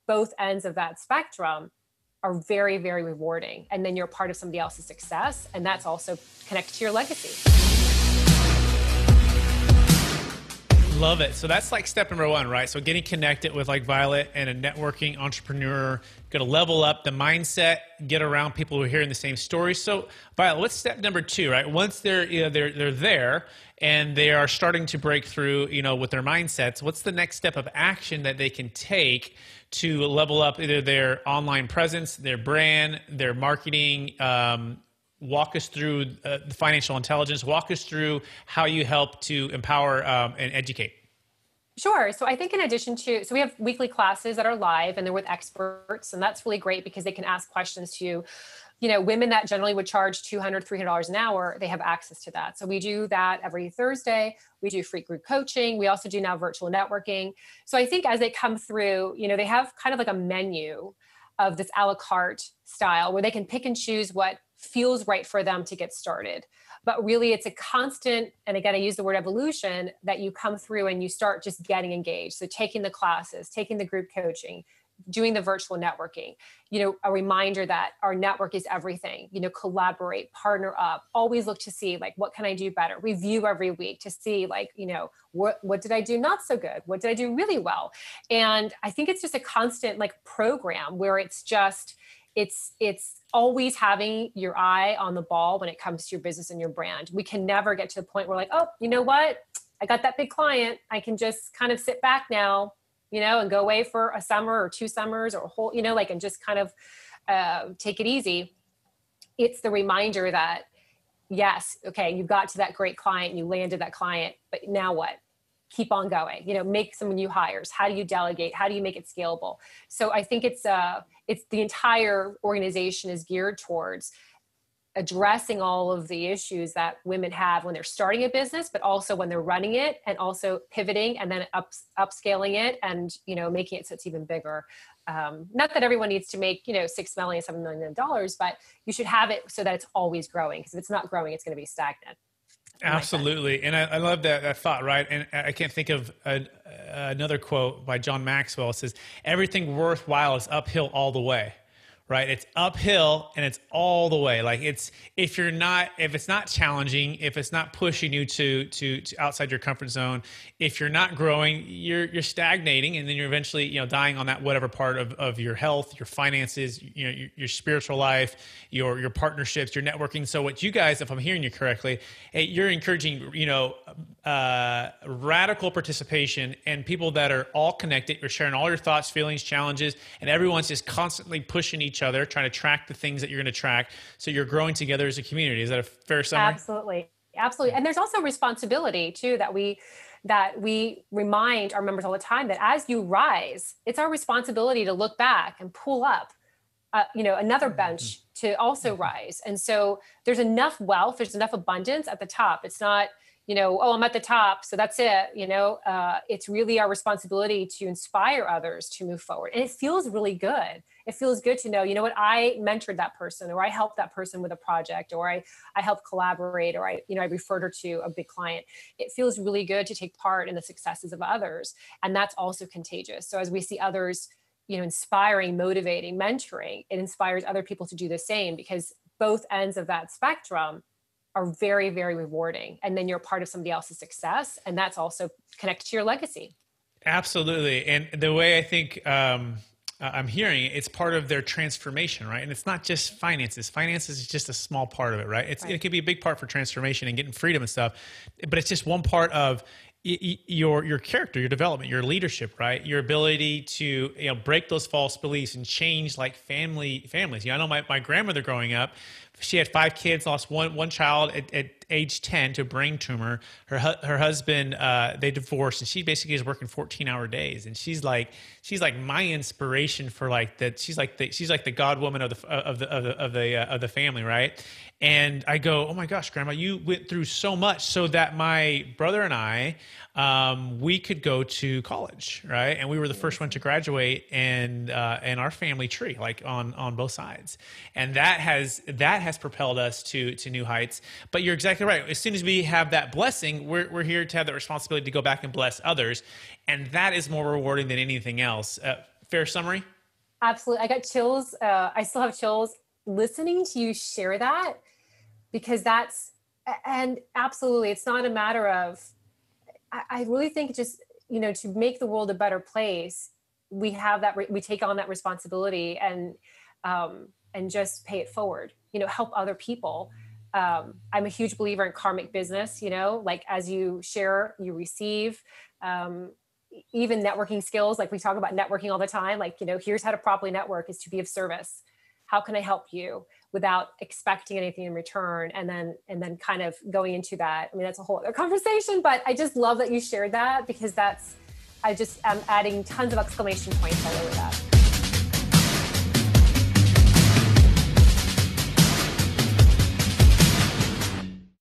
both ends of that spectrum are very, very rewarding. And then you're part of somebody else's success. And that's also connected to your legacy. Love it. So that's like step number one, right? So getting connected with like Violette and a networking entrepreneur, going to level up the mindset, get around people who are hearing the same story. So Violette, what's step number two, right? Once they're there and they are starting to break through, with their mindsets, what's the next step of action that they can take to level up either their online presence, their brand, their marketing? Walk us through the financial intelligence. Walk us through how you help to empower and educate. Sure. So I think in addition to, so we have weekly classes that are live and they're with experts, and that's really great because they can ask questions to, women that generally would charge $200, $300 an hour. They have access to that. So we do that every Thursday. We do free group coaching. We also do now virtual networking. So I think as they come through, they have kind of like a menu of this a la carte style where they can pick and choose what feels right for them to get started. But really it's a constant, and again, I use the word evolution, that you come through and you start just getting engaged. So taking the classes, taking the group coaching, doing the virtual networking, a reminder that our network is everything, collaborate, partner up, always look to see like, what can I do better? Review every week to see like, what did I do not so good? What did I do really well? And I think it's just a constant like program where it's just, it's always having your eye on the ball when it comes to your business and your brand. We can never get to the point where like, oh, you know what? I got that big client. I can just kind of sit back now, and go away for a summer or 2 summers or a whole, and just kind of take it easy. It's the reminder that, yes, okay, you got to that great client, you landed that client, but now what? Keep on going, make some new hires. How do you delegate? How do you make it scalable? So I think it's the entire organization is geared towards addressing all of the issues that women have when they're starting a business, but also when they're running it, and also pivoting and then upscaling it and, making it so it's even bigger. Not that everyone needs to make, $6 million, $7 million, but you should have it so that it's always growing. Because if it's not growing, it's going to be stagnant. Absolutely. And I love that thought, right? And I can't think of another quote by John Maxwell. It says, everything worthwhile is uphill all the way, right? It's uphill and it's all the way. Like if it's not challenging, if it's not pushing you to outside your comfort zone, if you're not growing, you're stagnating, and then you're eventually, dying on that whatever part of your health, your finances, your spiritual life, your partnerships, your networking. So what you guys, if I'm hearing you correctly, you're encouraging, radical participation and people that are all connected. You're sharing all your thoughts, feelings, challenges, and everyone's just constantly pushing each other, trying to track the things that you're going to track. So you're growing together as a community. Is that a fair summary? Absolutely. Absolutely. And there's also responsibility too, that we remind our members all the time that as you rise, it's our responsibility to look back and pull up, another bench to also rise. And so there's enough wealth, there's enough abundance at the top. It's not, oh, I'm at the top, so that's it. It's really our responsibility to inspire others to move forward. And it feels really good. It feels good to know, what, I mentored that person, or I helped that person with a project, or I helped collaborate, or I referred her to a big client. It feels really good to take part in the successes of others. And that's also contagious. So as we see others, inspiring, motivating, mentoring, it inspires other people to do the same, because both ends of that spectrum are very, very rewarding. And then you're part of somebody else's success. And that's also connected to your legacy. Absolutely. And the way I think I'm hearing it's part of their transformation, right? And it's not just finances. Finances is just a small part of it, right? It can be a big part for transformation and getting freedom and stuff, but it's just one part of your character, your development, your leadership, right? Your ability to break those false beliefs and change like families. I know my grandmother growing up, she had 5 kids, lost one child at age 10 to a brain tumor. Her husband, they divorced, and she basically is working 14-hour days. And she's like my inspiration for like that. She's like the God woman of the family, right? And I go, oh my gosh, Grandma, you went through so much so that my brother and I, we could go to college, right? And we were the first one to graduate in our family tree, like on both sides. And that has propelled us to new heights. But you're exactly right. As soon as we have that blessing, we're here to have that responsibility to go back and bless others. And that is more rewarding than anything else. Fair summary? Absolutely. I got chills. I still have chills listening to you share that, because and absolutely, it's not a matter of, I really think just, to make the world a better place, we have that, we take on that responsibility, and just pay it forward, help other people. I'm a huge believer in karmic business, like as you share, you receive. Even networking skills, like we talk about networking all the time, like, here's how to properly network, is to be of service. How can I help you without expecting anything in return? And then kind of going into that. I mean, that's a whole other conversation, but I just love that you shared that, because I'm adding tons of exclamation points all over that.